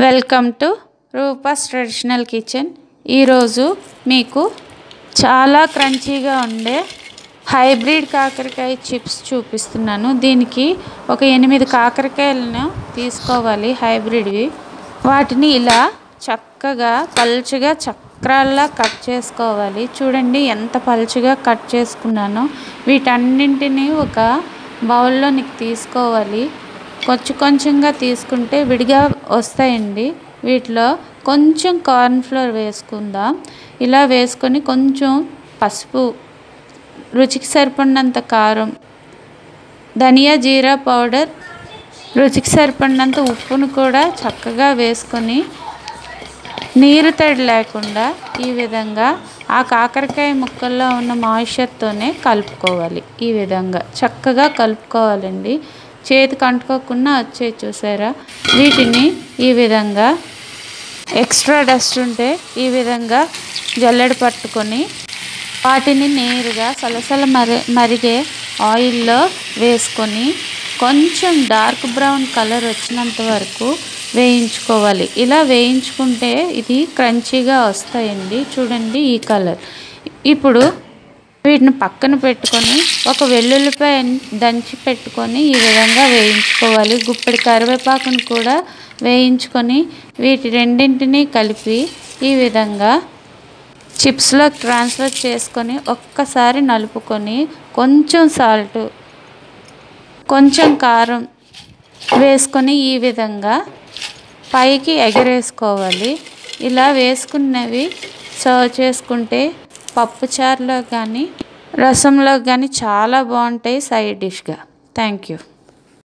Welcome to Rupa's traditional kitchen. ఈరోజు మీకు చాలా క్రంచీగా ఉండే హైబ్రిడ్ కాకరకాయ చిప్స్ చూపిస్తున్నాను. దీనికి ఒక 8 కాకరకాయలను తీసుకోవాలి హైబ్రిడ్వి. వాటిని ఇలా చక్కగా పల్చగా చక్రాల్లా కట్ చేసుకోవాలి. చూడండి ఎంత పల్చగా కట్ చేసుకున్నానో. వీటన్నింటినీ ఒక బౌల్లోనికి తీసుకోవాలి. కొంచెంగా తీసుకుంటే విడిగా వస్తాయండి. వీటిలో కొంచెం కార్న్ఫ్లోర్ వేసుకుందాం. ఇలా వేసుకొని కొంచెం పసుపు, రుచికి సరిపడినంత కారం, ధనియా జీరా పౌడర్, రుచికి సరిపడినంత ఉప్పును కూడా చక్కగా వేసుకొని నీరు తడి లేకుండా ఈ విధంగా ఆ కాకరకాయ ముక్కల్లో ఉన్న మాయిశ్చర్తోనే కలుపుకోవాలి. ఈ విధంగా చక్కగా కలుపుకోవాలండి. చేతికి అంటుకోకుండా వచ్చేది చూసారా. వీటిని ఈ విధంగా ఎక్స్ట్రా డస్ట్ ఉంటే ఈ విధంగా జల్లెడ పట్టుకొని వాటిని నేరుగా సలసల మరిగే ఆయిల్లో వేసుకొని కొంచెం డార్క్ బ్రౌన్ కలర్ వచ్చినంత వరకు వేయించుకోవాలి. ఇలా వేయించుకుంటే ఇది క్రంచీగా వస్తాయండి. చూడండి ఈ కలర్. ఇప్పుడు వీటిని పక్కన పెట్టుకొని ఒక వెల్లుల్లిపాయ దంచి పెట్టుకొని ఈ విధంగా వేయించుకోవాలి. గుప్పెడి కరివేపాకును కూడా వేయించుకొని వీటి రెండింటినీ కలిపి ఈ విధంగా చిప్స్లో ట్రాన్స్ఫర్ చేసుకొని ఒక్కసారి నలుపుకొని కొంచెం సాల్ట్, కొంచెం కారం వేసుకొని ఈ విధంగా పైకి ఎగరేసుకోవాలి. ఇలా వేసుకున్నవి సర్వ్ చేసుకుంటే పప్పుచారులో కానీ రసంలో కానీ చాలా బాగుంటాయి సైడ్ డిష్గా. Thank you.